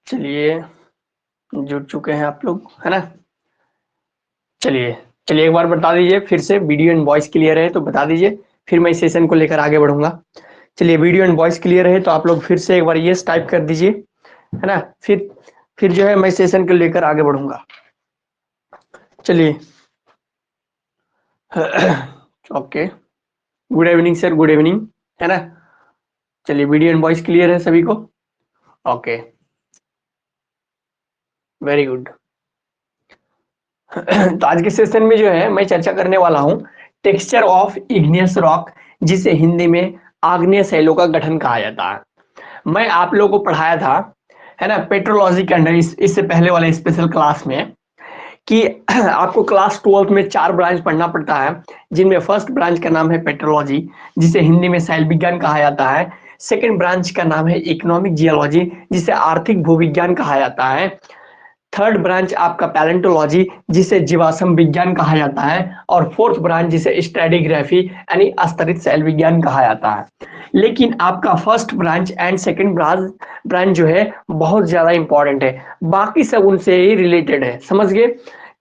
चलिए, जुड़ चुके हैं आप लोग, है ना? चलिए चलिए, एक बार बता दीजिए फिर से, वीडियो एंड वॉइस क्लियर है तो बता दीजिए, फिर मैं इस सेशन को लेकर आगे बढ़ूंगा। चलिए, वीडियो एंड वॉइस क्लियर है तो आप लोग फिर से एक बार यस टाइप कर दीजिए, है ना? फिर जो है मैं सेशन को लेकर आगे बढ़ूंगा। चलिए okay, good evening sir, good evening, है ना? चलिए, वीडियो एंड वॉइस क्लियर है सभी को? Okay, very good. तो आज के सेशन में जो है मैं चर्चा करने वाला हूं टेक्सचर ऑफ इग्नियस रॉक, जिसे हिंदी में आग्नेय शैलों का गठन कहा जाता है। मैं आप लोगों को पढ़ाया था, है ना, पेट्रोलॉजी के अंडर, इससे पहले वाले स्पेशल क्लास में, कि आपको क्लास 12th में 4 ब्रांच पढ़ना पड़ता है, जिनमें फर्स्ट ब्रांच का नाम है पेट्रोलॉजी, जिसे हिंदी में शैल विज्ञान कहा जाता है। सेकंड ब्रांच का नाम है इकोनॉमिक जियोलॉजी, जिसे आर्थिक भूविज्ञान कहा जाता है। थर्ड ब्रांच आपका पैलेंटोलॉजी, जिसे जीवाश्म विज्ञान कहा जाता है। और फोर्थ ब्रांच जिसे स्ट्रेटिग्राफी यानी स्तरित शैल विज्ञान कहा जाता है। लेकिन आपका first branch and second branch जो है बहुत ज्यादा इंपॉर्टेंट है, बाकी सब उनसे ही रिलेटेड है, समझ गए?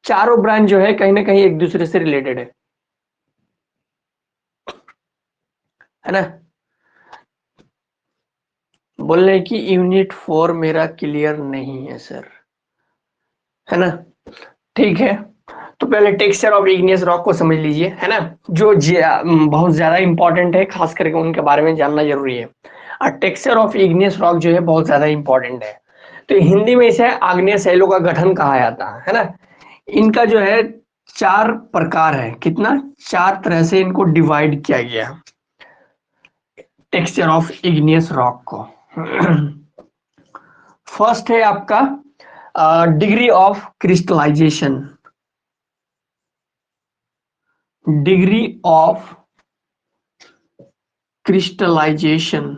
चारों ब्रांच जो है कहीं ना कहीं एक दूसरे से रिलेटेड है ना? बोल रहे कि यूनिट 4 मेरा क्लियर नहीं है सर, है ना? ठीक है, तो पहले टेक्सचर ऑफ इग्नियस रॉक को समझ लीजिए, है ना? जो बहुत ज्यादा इंपॉर्टेंट है, खास करके उनके बारे में जानना जरूरी है। और टेक्सचर ऑफ इग्नियस रॉक जो है बहुत ज्यादा इंपॉर्टेंट है। तो हिंदी में इसे आग्नेय शैलों का गठन कहा जाता है ना? इनका जो है 4 प्रकार है, कितना? 4 तरह से इनको डिवाइड किया गया टेक्सचर ऑफ इग्नियस रॉक को। फर्स्ट है आपका degree of crystallization, degree of crystallization.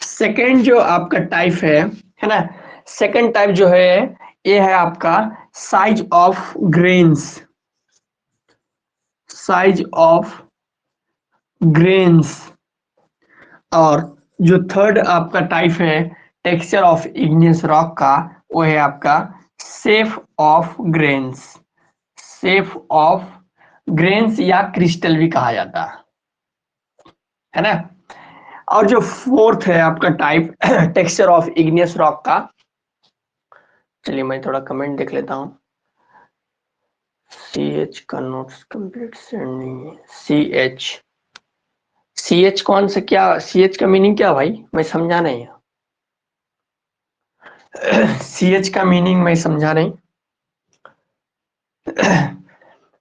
Second जो आपका टाइप है ना? सेकेंड टाइप जो है ये है आपका size of grains, size of grains. और जो थर्ड आपका टाइप है टेक्सचर ऑफ इग्नियस रॉक का, वो है आपका shape of grains, shape of grains या क्रिस्टल भी कहा जाता है ना? और जो फोर्थ है आपका type texture of igneous rock का, चलिए मैं थोड़ा कमेंट देख लेता हूँ। सी एच का नोट्स कंप्लीट सेंड नहीं है। सी एच कौन सा, क्या सी एच का मीनिंग क्या भाई, मैं समझा नहीं। सी एच का मीनिंग मैं समझा नहीं।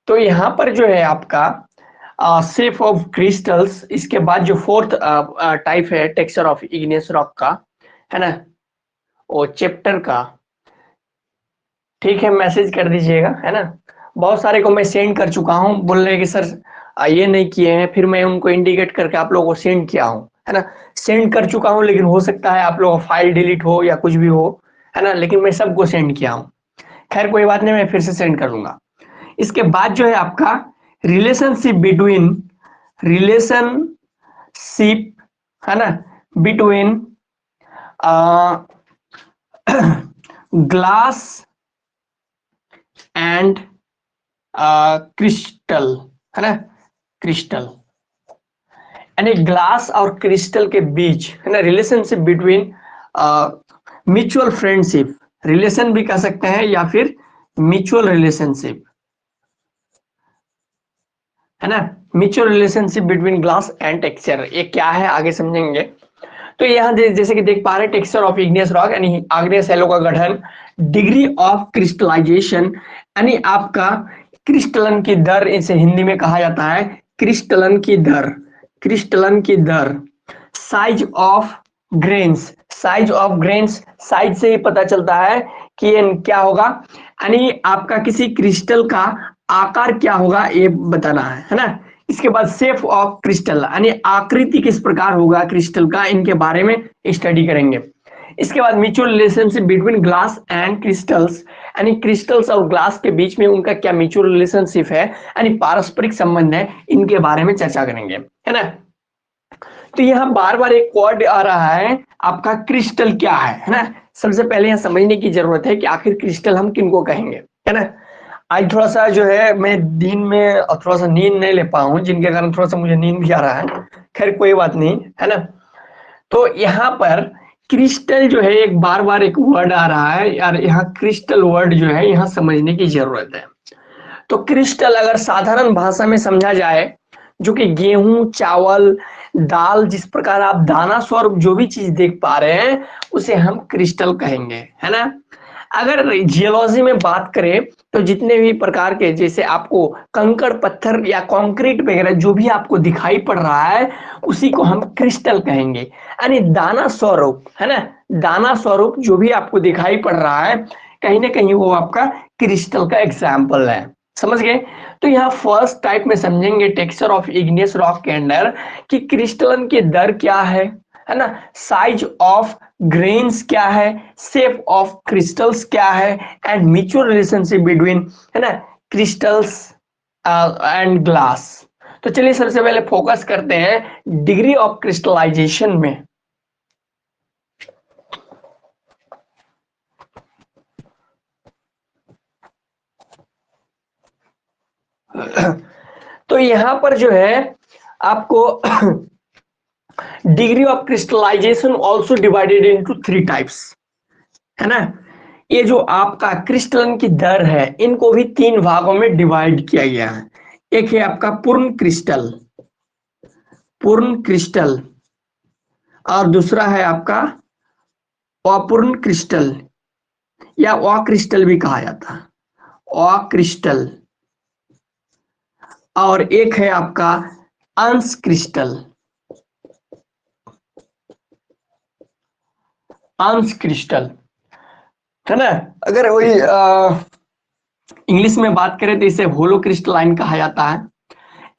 तो यहाँ पर जो है आपका शेप ऑफ क्रिस्टल्स, इसके बाद जो फोर्थ टाइप है टेक्सचर ऑफ इग्नियस रॉक का, है ना, वो चैप्टर का, ठीक है, मैसेज कर दीजिएगा, है ना? बहुत सारे को मैं सेंड कर चुका हूँ, बोल रहे हैं कि सर ये नहीं किए हैं, फिर मैं उनको इंडिकेट करके आप लोगों को सेंड किया हूँ, है ना? सेंड कर चुका हूँ, लेकिन हो सकता है आप लोगों का फाइल डिलीट हो या कुछ भी हो, है ना? लेकिन मैं सबको सेंड किया हूँ। खैर कोई बात नहीं, मैं फिर से सेंड कर दूंगा। इसके बाद जो है आपका रिलेशनशिप बिटवीन, रिलेशनशिप, है ना, बिटवीन ग्लास एंड क्रिस्टल, है ना? क्रिस्टल यानी ग्लास और क्रिस्टल के बीच, है ना, relationship between mutual friendship, relation भी कह सकते हैं या फिर म्यूचुअल रिलेशनशिप, है ना? Mutual relationship between glass and texture, ये क्या है आगे समझेंगे। तो यहाँ जैसे कि देख पा रहे हैं टेक्सचर ऑफ इग्नियस रॉक यानी आग्नेय शैलों का गठन, डिग्री ऑफ क्रिस्टलाइजेशन यानी आपका क्रिस्टलन की दर, इसे हिंदी में कहा जाता है क्रिस्टलन की दर, क्रिस्टलन की दर। Size of grains, size of grains, size से ही पता चलता है कि ये क्या होगा, यानी आपका किसी क्रिस्टल का आकार क्या होगा ये बताना है ना? इसके बाद शेप ऑफ क्रिस्टल यानी आकृति किस प्रकार होगा क्रिस्टल का, इनके बारे में स्टडी करेंगे। इसके बाद mutual relationship between glass and crystals यानी क्रिस्टल्स और ग्लास के बीच में उनका क्या म्यूचुअल रिलेशनशिप है यानी पारस्परिक संबंध है, इनके बारे में चर्चा करेंगे, है ना? तो यहाँ बार बार एक वर्ड आ रहा है आपका क्रिस्टल क्या है ना। सबसे पहले यहाँ समझने की जरूरत है कि आखिर क्रिस्टल हम किनको कहेंगे, है ना। आज थोड़ा सा जो है मैं दिन में थोड़ा सा नींद नहीं ले पाया हूँ, जिनके कारण थोड़ा सा मुझे नींद भी आ रहा है। खैर कोई बात नहीं, है ना। तो यहाँ पर क्रिस्टल जो है एक बार बार एक वर्ड आ रहा है यार, यहाँ क्रिस्टल वर्ड जो है यहाँ समझने की जरूरत है। तो क्रिस्टल अगर साधारण भाषा में समझा जाए, जो कि गेहूं, चावल, दाल, जिस प्रकार आप दाना स्वरूप जो भी चीज देख पा रहे हैं उसे हम क्रिस्टल कहेंगे, है ना। अगर जियोलॉजी में बात करें तो जितने भी प्रकार के, जैसे आपको कंकड़ पत्थर या कंक्रीट वगैरह जो भी आपको दिखाई पड़ रहा है उसी को हम क्रिस्टल कहेंगे, यानी दाना स्वरूप, है ना। दाना स्वरूप जो भी आपको दिखाई पड़ रहा है कहीं ना कहीं वो आपका क्रिस्टल का एग्जाम्पल है। समझ गए। तो यहाँ फर्स्ट टाइप में समझेंगे टेक्सचर ऑफ इग्नियस रॉक के अंदर कि क्रिस्टलन की दर क्या है ना। साइज ऑफ ग्रेन्स क्या है, शेप ऑफ क्रिस्टल्स क्या है, एंड म्यूचुअल रिलेशनशिप बिटवीन, है ना, क्रिस्टल्स एंड ग्लास। तो चलिए सबसे पहले फोकस करते हैं डिग्री ऑफ क्रिस्टलाइजेशन में। तो यहां पर जो है आपको degree of crystallization also divided into 3 types, है ना। ये जो आपका क्रिस्टलन की दर है इनको भी 3 भागों में डिवाइड किया गया है। एक है आपका पूर्ण क्रिस्टल, और दूसरा है आपका अपूर्ण क्रिस्टल या अक्रिस्टल भी कहा जाता है, अक्रिस्टल। और एक है आपका अंश क्रिस्टल, है ना। अगर वही इंग्लिश में बात करें तो इसे होलो क्रिस्टलाइन कहा जाता है,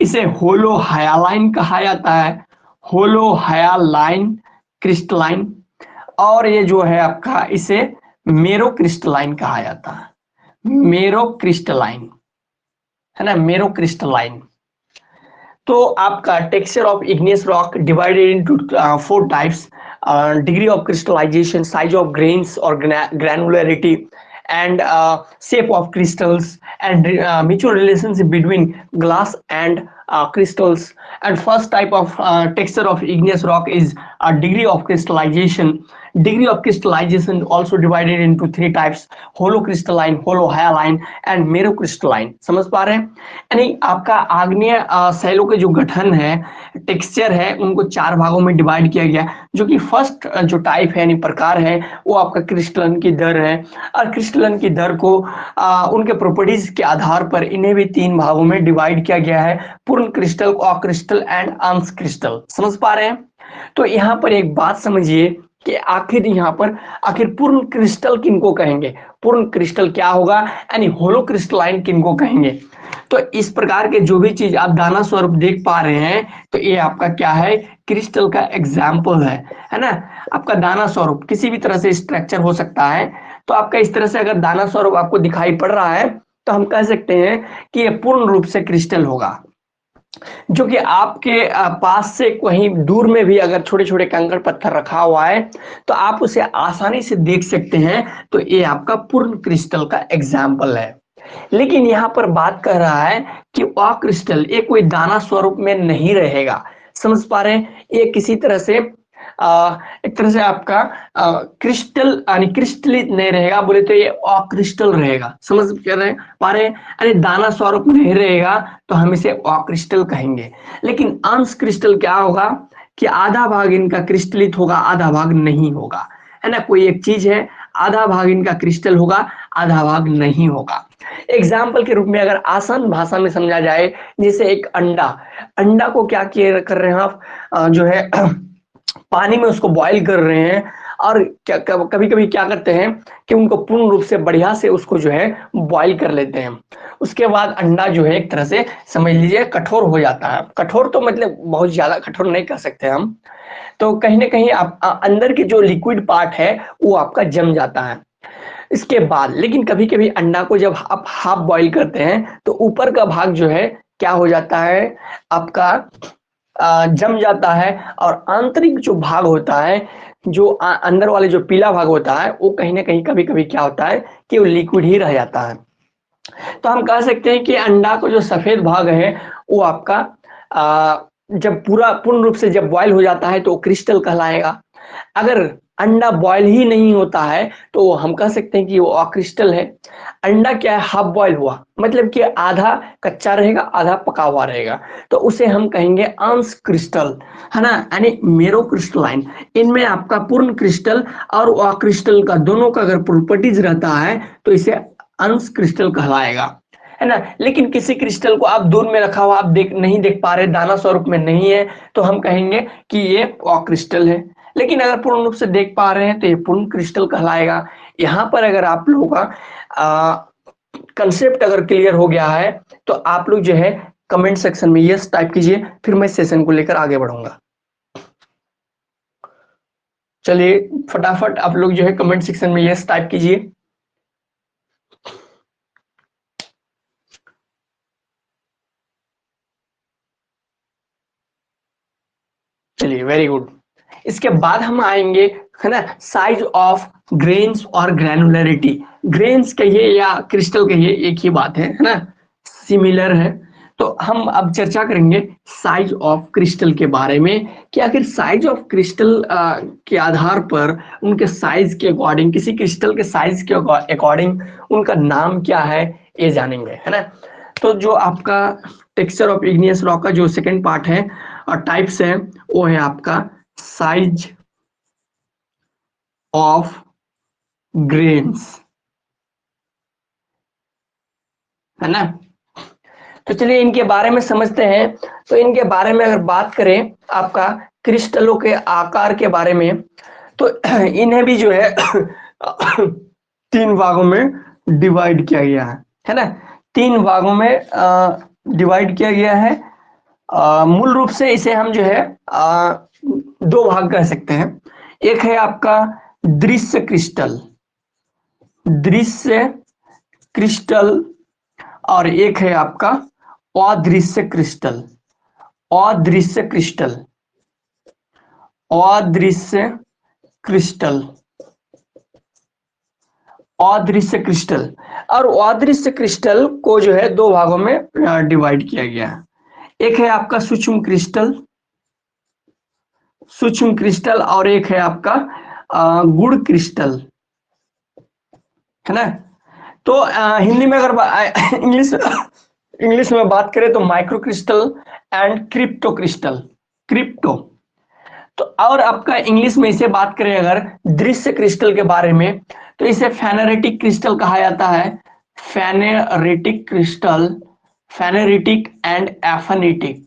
इसे होलो हायालाइन कहा जाता है, होलो हायालाइन क्रिस्टलाइन। और ये जो है आपका इसे मेरो क्रिस्टलाइन कहा जाता है, मेरो क्रिस्टलाइन, है ना, मेरो क्रिस्टलाइन। तो आपका texture of igneous rock divided into 4 types: degree of crystallization, size of grains और granularity, and shape of crystals, and mutual relationship between glass and crystals. And first type of texture of igneous rock is degree of crystallization. Degree of crystallization also divided into 3 types: hollow crystalline, hollow hyaline and मेरो crystalline। समझ पा रहे हैं। यानी आपका आग्नेय शैलों के जो गठन है, टेक्सचर है, उनको 4 भागों में डिवाइड किया गया, जो कि फर्स्ट जो टाइप है यानी प्रकार है वो आपका क्रिस्टलन की दर है। और क्रिस्टलन की दर को उनके प्रॉपर्टीज के आधार पर इन्हें भी 3 भागों में डिवाइड किया गया है: पूर्ण क्रिस्टल, अक्रिस्टल एंड अंश क्रिस्टल। समझ पा रहे हैं। तो यहाँ पर एक बात समझिए कि आखिर पूर्ण क्रिस्टल किनको कहेंगे, पूर्ण क्रिस्टल क्या होगा, यानी होलो क्रिस्टलाइन किनको कहेंगे। तो इस प्रकार के जो भी चीज आप दाना स्वरूप देख पा रहे हैं तो ये आपका क्या है, क्रिस्टल का एग्जाम्पल है ना। आपका दाना स्वरूप किसी भी तरह से स्ट्रक्चर हो सकता है। तो आपका इस तरह से अगर दाना स्वरूप आपको दिखाई पड़ रहा है तो हम कह सकते हैं कि ये पूर्ण रूप से क्रिस्टल होगा, जो कि आपके पास से कहीं दूर में भी अगर छोटे छोटे कंकड़ पत्थर रखा हुआ है तो आप उसे आसानी से देख सकते हैं। तो ये आपका पूर्ण क्रिस्टल का एग्जाम्पल है। लेकिन यहाँ पर बात कर रहा है कि वह क्रिस्टल ये कोई दाना स्वरूप में नहीं रहेगा। समझ पा रहे हैं। ये किसी तरह से एक तरह से आपका क्रिस्टल यानी क्रिस्टलित नहीं रहेगा, बोले तो ये अक्रिस्टल रहेगा। समझ पा रहे हैं। यानी दाना स्वरूप नहीं रहेगा तो हम इसे अक्रिस्टल कहेंगे। लेकिन अंश क्रिस्टल क्या होगा कि आधा भाग इनका क्रिस्टलित होगा, आधा भाग नहीं होगा, है ना। कोई एक चीज है, आधा भाग इनका क्रिस्टल होगा, आधा भाग नहीं होगा। एग्जाम्पल के रूप में अगर आसान भाषा में समझा जाए, जैसे एक अंडा को क्या कर रहे हैं आप, जो है पानी में उसको बॉईल कर रहे हैं, और क्या कभी कभी क्या करते हैं कि उनको पूर्ण रूप से बढ़िया से उसको जो है बॉईल कर लेते हैं। उसके बाद अंडा जो है एक तरह से समझ लीजिए कठोर हो जाता है। कठोर तो मतलब बहुत ज्यादा कठोर नहीं कर सकते हम, तो कहीं ना कहीं आप अंदर की जो लिक्विड पार्ट है वो आपका जम जाता है। इसके बाद लेकिन कभी कभी अंडा को जब आप हाफ बॉईल करते हैं तो ऊपर का भाग जो है क्या हो जाता है आपका जम जाता है और आंतरिक जो भाग होता है, जो अंदर वाले जो पीला भाग होता है, वो कहीं ना कहीं कभी कभी क्या होता है कि वो लिक्विड ही रह जाता है। तो हम कह सकते हैं कि अंडा को जो सफेद भाग है वो आपका जब पूर्ण रूप से जब बॉयल हो जाता है तो क्रिस्टल कहलाएगा। अगर अंडा बॉयल ही नहीं होता है तो हम कह सकते हैं कि वो अक्रिस्टल है। अंडा क्या है, हाफ बॉयल हुआ, मतलब कि आधा कच्चा रहेगा आधा पका हुआ रहेगा, तो उसे हम कहेंगे अंश क्रिस्टल, है ना, यानी मेरो क्रिस्टलाइन। इनमें आपका पूर्ण क्रिस्टल और अक्रिस्टल का दोनों का अगर प्रॉपर्टीज रहता है तो इसे अंश क्रिस्टल कहलाएगा, है ना। लेकिन किसी क्रिस्टल को आप दूर में रखा हुआ आप नहीं देख पा रहे, दाना स्वरूप में नहीं है, तो हम कहेंगे कि ये अक्रिस्टल है। लेकिन अगर पूर्ण रूप से देख पा रहे हैं तो ये पूर्ण क्रिस्टल कहलाएगा। यहाँ पर अगर आप लोगों का कंसेप्ट अगर क्लियर हो गया है तो आप लोग जो है कमेंट सेक्शन में यस टाइप कीजिए, फिर मैं सेशन को लेकर आगे बढ़ूंगा। चलिए फटाफट आप लोग जो है कमेंट सेक्शन में यस टाइप कीजिए। चलिए वेरी गुड। इसके बाद हम आएंगे, है ना, साइज ऑफ ग्रेन्स और ग्रैनुलरिटी। ग्रेन्स कहिए या क्रिस्टल कहिए एक ही बात है ना, सिमिलर है। तो हम अब चर्चा करेंगे साइज ऑफ क्रिस्टल के बारे में कि आखिर साइज ऑफ क्रिस्टल के आधार पर उनके साइज के अकॉर्डिंग, किसी क्रिस्टल के साइज के अकॉर्डिंग उनका नाम क्या है ये जानेंगे, है ना। तो जो आपका टेक्सचर ऑफ इग्नियस रॉक का जो सेकंड पार्ट है और टाइप्स है वो है आपका साइज ऑफ ग्रेन्स, है ना। तो चलिए इनके बारे में समझते हैं। तो इनके बारे में अगर बात करें आपका क्रिस्टलों के आकार के बारे में, तो इन्हें भी जो है तीन भागों में डिवाइड किया गया है ना। तीन भागों में डिवाइड किया गया है। मूल रूप से इसे हम जो है दो भाग कह सकते हैं। एक है आपका दृश्य क्रिस्टल, दृश्य क्रिस्टल, और एक है आपका अदृश्य क्रिस्टल, अदृश्य क्रिस्टल, अदृश्य क्रिस्टल, अदृश्य क्रिस्टल। और अदृश्य क्रिस्टल को जो है दो भागों में डिवाइड किया गया है। एक है आपका सूक्ष्म क्रिस्टल, सूक्ष्म क्रिस्टल, और एक है आपका गुड़ क्रिस्टल, है ना। तो हिंदी में अगर इंग्लिश में बात करें तो micro crystal and crypto crystal, crypto. तो और आपका इंग्लिश में इसे बात करें अगर दृश्य क्रिस्टल के बारे में तो इसे फेनेरेटिक क्रिस्टल कहा जाता है, फेनेरेटिक क्रिस्टल, फेनेरेटिक एंड एफेनेटिक,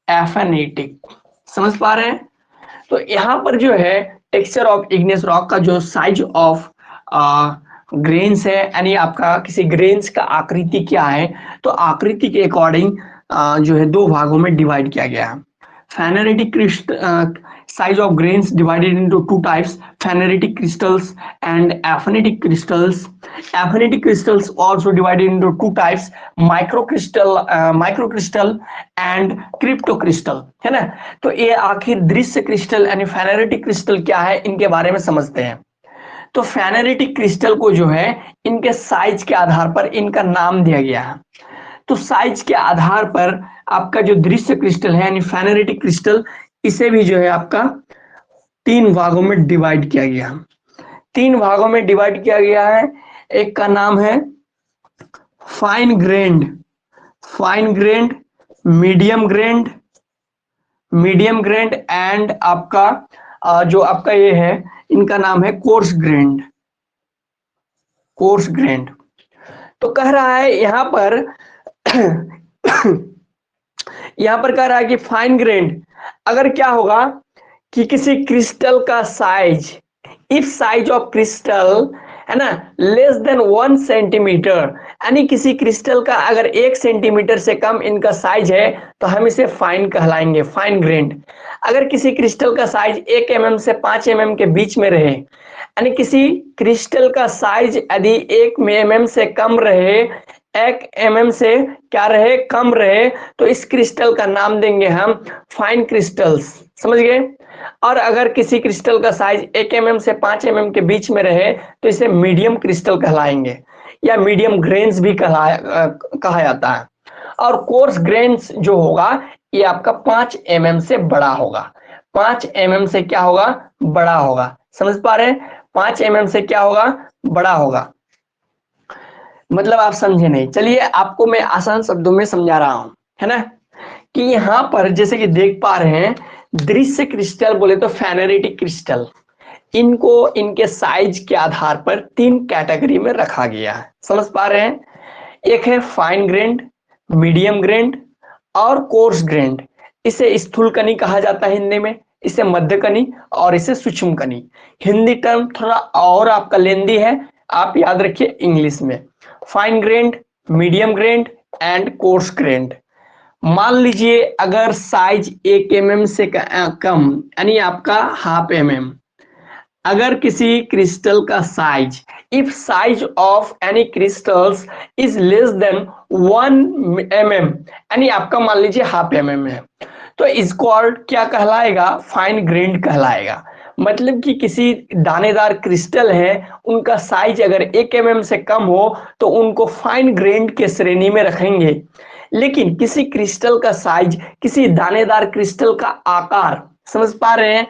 एफेनेटिक। समझ पा रहे हैं। तो यहाँ पर जो है टेक्सचर ऑफ इग्नियस रॉक का जो साइज ऑफ ग्रेन्स है, यानी आपका किसी ग्रेन्स का आकृति क्या है, तो आकृति के अकॉर्डिंग जो है दो भागों में डिवाइड किया गया है। फेनेरेटिक size of grains divided into two types, pheneritic crystals and aphanetic crystals. Aphanetic crystals also divided into two types, microcrystal and cryptocrystal, है ना। तो ये आखिर दृश्य क्रिस्टल यानी फेनेरेटिक क्रिस्टल क्या है इनके बारे में समझते हैं। तो फेनेरेटिक क्रिस्टल को जो है इनके साइज के आधार पर इनका नाम दिया गया है। तो साइज के आधार पर आपका जो दृश्य क्रिस्टल है यानी फेनेरेटिक क्रिस्टल, इसे भी जो है आपका तीन भागों में डिवाइड किया गया, तीन भागों में डिवाइड किया गया है। एक का नाम है fine grand, fine grand, medium grand, medium grand, and आपका जो आपका ये है इनका नाम है कोर्स ग्रेन्ड, कोर्स ग्रेन्ड। तो कह रहा है यहां पर यहां पर कह रहा है कि फाइन ग्रेन्ड अगर क्या होगा कि किसी क्रिस्टल का size, if size of crystal, है ना, लेस देन 1 सेंटीमीटर, यानी किसी क्रिस्टल का अगर 1 सेंटीमीटर से कम इनका साइज है तो हम इसे फाइन कहलाएंगे, फाइन ग्रेन्ड। अगर किसी क्रिस्टल का साइज 1 mm से 5 mm के बीच में रहे, यानी किसी क्रिस्टल का साइज यदि 1 mm से कम रहे, 1 mm से क्या रहे, कम रहे, तो इस क्रिस्टल का नाम देंगे हम फाइन क्रिस्टल्स, समझ गए। और अगर किसी क्रिस्टल का साइज 1 mm से 5 mm के बीच में रहे तो इसे मीडियम क्रिस्टल कहलाएंगे, या मीडियम ग्रेन्स भी कहा जाता है। और कोर्स ग्रेन्स जो होगा ये आपका 5 mm से बड़ा होगा, 5 mm से क्या होगा, बड़ा होगा, समझ पा रहे हैं, 5 mm से क्या होगा, बड़ा होगा। मतलब आप समझे नहीं, चलिए आपको मैं आसान शब्दों में समझा रहा हूं, है ना। कि यहाँ पर जैसे कि देख पा रहे हैं, दृश्य क्रिस्टल बोले तो फेनेरेटिक क्रिस्टल, इनको इनके साइज के आधार पर 3 कैटेगरी में रखा गया है, समझ पा रहे हैं। एक है फाइन ग्रेन्ड, मीडियम ग्रेन्ड और कोर्स ग्रेन्ड। इसे स्थूल कणी कहा जाता है हिंदी में, इसे मध्य कणी और इसे सूक्ष्म कणी। हिंदी टर्म थोड़ा और आपका लेंदी है, आप याद रखिए इंग्लिश में। Fine grand, medium grand and course grand. मान लीजिए अगर साइज 1 mm से कम, यानी आपका हाफ mm, अगर किसी क्रिस्टल का size, if size of any crystals is less than 1 mm, यानी आपका मान लीजिए हाफ mm है, तो इसको और क्या कहलाएगा, फाइन ग्रेन्ड कहलाएगा। मतलब कि किसी दानेदार क्रिस्टल है, उनका साइज अगर 1 mm से कम हो तो उनको फाइन ग्रेन्ड के श्रेणी में रखेंगे। लेकिन किसी क्रिस्टल का साइज, किसी दानेदार क्रिस्टल का आकार, समझ पा रहे हैं,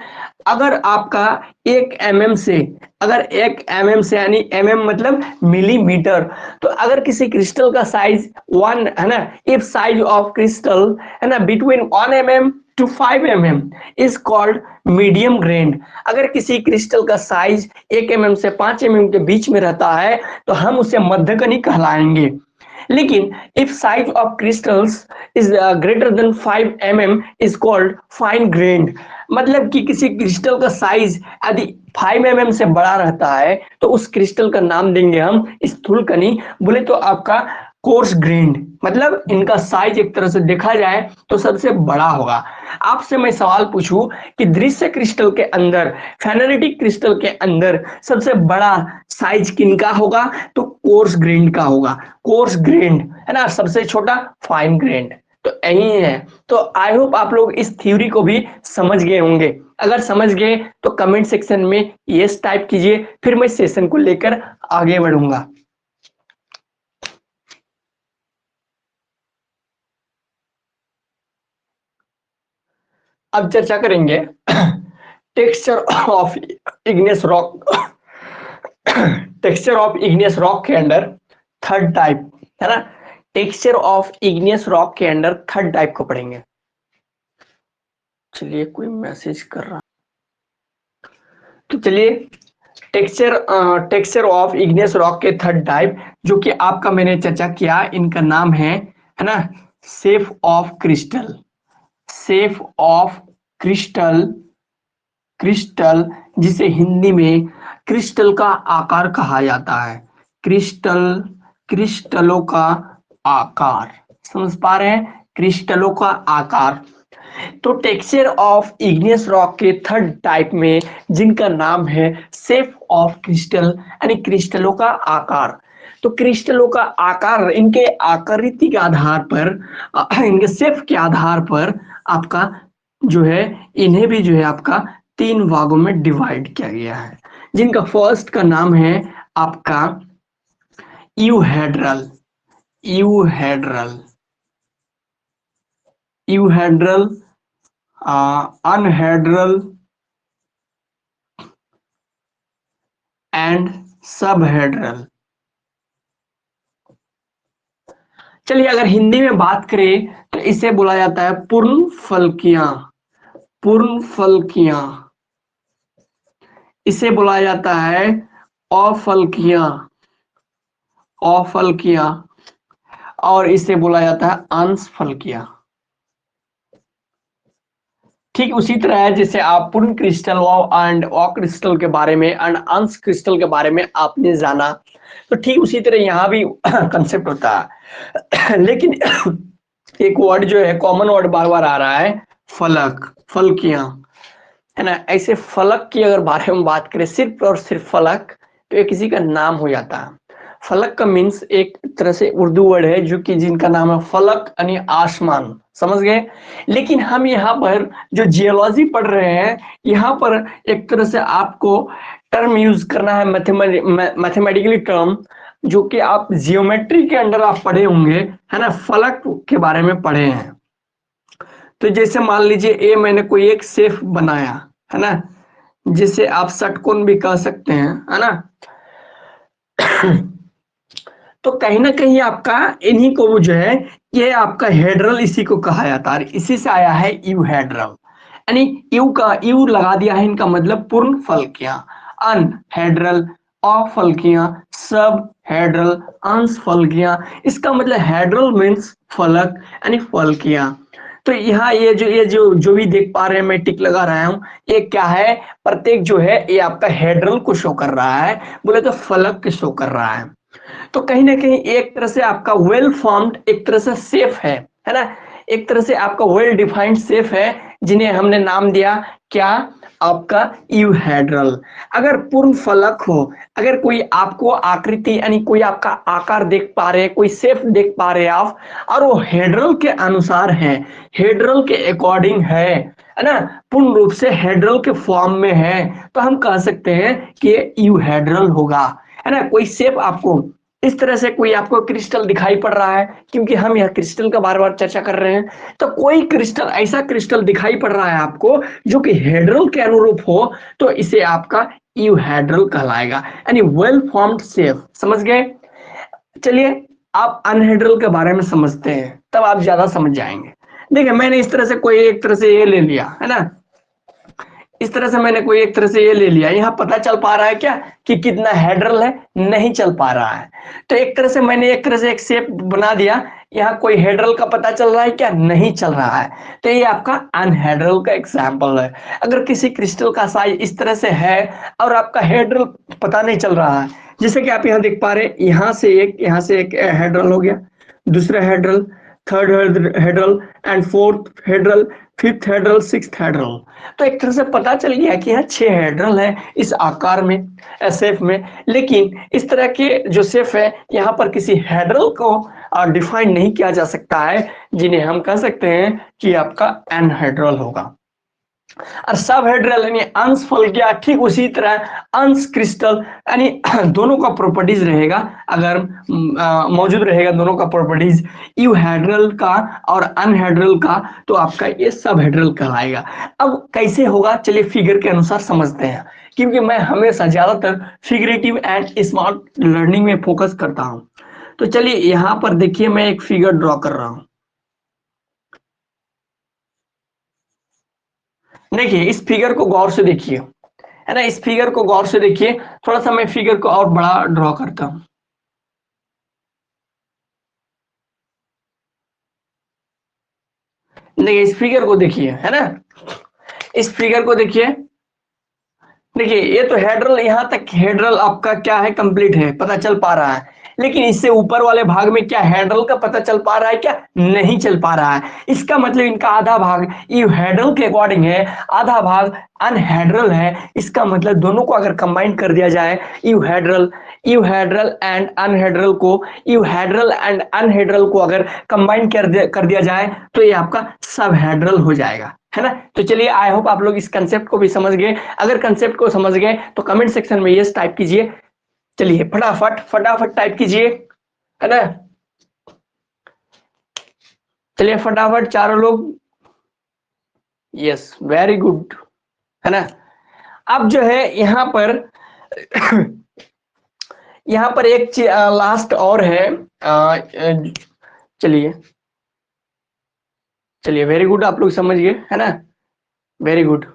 अगर आपका 1 mm से, अगर 1 mm से यानी mm मतलब मिलीमीटर, तो अगर किसी क्रिस्टल का साइज 1 है ना, इफ साइज ऑफ क्रिस्टल है ना between 1 mm to 5 mm is called medium grained. अगर किसी क्रिस्टल का साइज 1 mm से 5 mm के बीच में रहता है तो हम उसे मध्यकनी कहलाएंगे। लेकिन if size of crystals is greater than 5 mm is called fine grand. मतलब कि किसी क्रिस्टल का साइज यदि 5 mm से बड़ा रहता है तो उस क्रिस्टल का नाम देंगे हम स्थूल कणी, बोले तो आपका कोर्स ग्रेन्ड। मतलब इनका साइज एक तरह से देखा जाए तो सबसे बड़ा होगा। आपसे मैं सवाल पूछूं कि दृश्य क्रिस्टल के अंदर, फेनेरेटिक क्रिस्टल के अंदर सबसे बड़ा साइज किनका होगा, तो कोर्स ग्रेन्ड का होगा, कोर्स ग्रेन्ड है ना, सबसे छोटा फाइन ग्रेन्ड। तो यही है। तो आई होप आप लोग इस थ्योरी को भी समझ गए होंगे। अगर समझ गए तो कमेंट सेक्शन में यस टाइप कीजिए, फिर मैं सेशन को लेकर आगे बढ़ूंगा। अब चर्चा करेंगे texture of igneous rock, texture of igneous rock के अंदर थर्ड टाइप, है ना। टेक्सचर ऑफ इग्नियस रॉक के अंदर थर्ड टाइप को पढ़ेंगे। चलिए कोई मैसेज कर रहा, तो चलिए टेक्सचर ऑफ इग्नियस रॉक के थर्ड टाइप जो कि आपका मैंने चर्चा किया, इनका नाम है ना, shape of crystal. Shape of crystal, crystal जिसे हिंदी में क्रिस्टल का आकार कहा जाता है। क्रिस्टल, क्रिस्टलों का आकार, समझ पा रहे हैं, क्रिस्टलों का आकार। तो टेक्सचर ऑफ इग्नियस रॉक के थर्ड टाइप में जिनका नाम है शेप ऑफ क्रिस्टल, यानी क्रिस्टलों का आकार। तो क्रिस्टलों का आकार, इनके आकृति के आधार पर, इनके शेप के आधार पर आपका जो है, इन्हें भी जो है आपका 3 भागों में डिवाइड किया गया है, जिनका फर्स्ट का नाम है आपका यूहेड्रल, यूहेड्रल, यूहेड्रल, अनहेड्रल एंड सबहेड्रल। चलिए अगर हिंदी में बात करें तो इसे बोला जाता है पूर्ण फलकियां, पूर्ण फलकियां। इसे बोला जाता है अफलकियां, अफलकियां। और इसे बोला जाता है अंश फलकियां। ठीक उसी तरह है जैसे आप पूर्ण क्रिस्टल एंड अक्रिस्टल के बारे में एंड अंश क्रिस्टल के बारे में आपने जाना, तो ठीक उसी तरह यहाँ भी कंसेप्ट होता है। लेकिन एक वर्ड जो है कॉमन वर्ड बार बार आ रहा है, फलक, फलकियां, है ना। ऐसे फलक की अगर बारे में बात करें, सिर्फ और सिर्फ फलक, तो ये किसी का नाम हो जाता है। फलक का मीन्स एक तरह से उर्दू वर्ड है जो कि जिनका नाम है फलक यानी आसमान, समझ गए। लेकिन हम यहाँ पर जो जियोलॉजी पढ़ रहे हैं, यहाँ पर एक तरह से आपको टर्म यूज करना है, मैथमेटिकली टर्म, जो कि आप जियोमेट्री के अंडर आप पढ़े होंगे, है ना, फलक के बारे में पढ़े हैं। तो जैसे मान लीजिए ए मैंने कोई एक शेप बनाया, है ना, जिसे आप षटकोण भी कह सकते हैं, है ना। तो कहीं ना कहीं आपका इन्हीं को वो जो है, ये आपका हेड्रल इसी को कहा जाता है, इसी से आया है यू हेड्रल, यानी यू का यू लगा दिया है, इनका मतलब पूर्ण फलकियां, अन हेड्रल, अफलकियां, सब हेड्रल, अंश फलकियां। इसका मतलब हेड्रल मीन्स फलक यानी फलकियां। तो यहाँ ये जो भी देख पा रहे हैं, मैं टिक लगा रहा हूं, ये क्या है, प्रत्येक जो है ये आपका हेड्रल को शो कर रहा है, बोले तो फलक को शो कर रहा है। तो कहीं ना कहीं एक तरह से आपका वेल फॉर्म्ड एक तरह से सेफ है ना, एक तरह से आपका वेल डिफाइंड सेफ है, जिन्हें हमने नाम दिया क्या, आपका यूहेड्रल। अगर पूर्ण फलक हो, अगर कोई आपको आकृति यानी कोई आपका आकार देख पा रहे हैं, कोई शेप देख पा रहे हैं आप, और वो हेड्रल के अनुसार है, हेड्रल के अकॉर्डिंग है ना, पूर्ण रूप से हेड्रल के फॉर्म में है, तो हम कह सकते हैं कि यूहेड्रल होगा, है ना। कोई शेप आपको इस तरह से, कोई आपको क्रिस्टल दिखाई पड़ रहा है, क्योंकि हम यह क्रिस्टल का बार बार चर्चा कर रहे हैं, तो कोई क्रिस्टल, ऐसा क्रिस्टल दिखाई पड़ रहा है आपको जो कि हेड्रल के अनुरूप हो, तो इसे आपका यूहेड्रल कहलाएगा, यानी वेल फॉर्म्ड शेप, समझ गए। चलिए आप अनहेड्रल के बारे में समझते हैं, तब आप ज्यादा समझ जाएंगे। देखिए मैंने इस तरह से कोई एक तरह से ये ले लिया, है ना, इस तरह से मैंने कोई एक तरह से ये ले लिया, यहाँ पता चल पा रहा है क्या कि कितना हेड्रल है, नहीं चल पा रहा है। तो एक तरह से मैंने एक तरह से एक शेप बना दिया, यहाँ कोई हेड्रल का पता चल रहा है क्या, नहीं चल रहा है, तो ये आपका अनहेड्रल का एग्जाम्पल है। अगर किसी क्रिस्टल का साइज इस तरह से है और आपका हेड्रल पता नहीं चल रहा है, जैसे कि आप यहाँ देख पा रहे हैं, यहाँ से एक हेड्रल हो गया, दूसरा hedral, third hedral and fourth hedral, fifth hedral, sixth hedral. तो एक तरह से पता चल गया कि यहाँ 6 हेड्रल है इस आकार में, शेप में। लेकिन इस तरह के जो शेप है, यहाँ पर किसी हेड्रल को डिफाइन नहीं किया जा सकता है, जिन्हें हम कह सकते हैं कि आपका एनहेड्रल होगा। और सब हेड्रल यानी अंश फलकिया, ठीक उसी तरह अंश क्रिस्टल, यानी दोनों का प्रॉपर्टीज रहेगा, अगर मौजूद रहेगा दोनों का प्रॉपर्टीज, यूहेड्रल का और अनहेड्रल का, तो आपका ये सब हेड्रल कहलाएगा। अब कैसे होगा, चलिए फिगर के अनुसार समझते हैं, क्योंकि मैं हमेशा ज्यादातर फिगरेटिव एंड स्मार्ट लर्निंग में फोकस करता हूं। तो चलिए यहाँ पर देखिए, मैं एक फिगर ड्रॉ कर रहा हूं। देखिए इस फिगर को गौर से देखिए, है ना, इस फिगर को गौर से देखिए, थोड़ा सा मैं फिगर को और बड़ा ड्रॉ करता हूं। देखिए इस फिगर को देखिए, है ना, इस फिगर को देखिए, देखिए ये तो हेड्रल, यहाँ तक हेड्रल आपका क्या है, कंप्लीट है, पता चल पा रहा है। लेकिन इससे ऊपर वाले भाग में क्या हेड्रल का पता चल पा रहा है क्या, नहीं चल पा रहा है। इसका मतलब इनका आधा भाग यूहेड्रल के अकॉर्डिंग है, आधा भाग अनहेड्रल है। इसका मतलब दोनों को अगर कंबाइन कर दिया जाए, यूहेड्रल यूहेड्रल एंड अनहेड्रल को, यूहेड्रल एंड अनहेड्रल को अगर कंबाइन कर दिया जाए, तो ये आपका सब हेड्रल हो जाएगा, है ना। तो चलिए आई होप आप लोग इस कंसेप्ट को भी समझ गए। अगर कंसेप्ट को समझ गए तो कमेंट सेक्शन में यस टाइप कीजिए। चलिए फटाफट फटाफट टाइप कीजिए, है ना, चलिए फटाफट चारों लोग, यस वेरी गुड, है ना। अब जो है यहाँ पर यहाँ पर एक लास्ट और है, चलिए चलिए वेरी गुड, आप लोग समझ गए, है ना, वेरी गुड।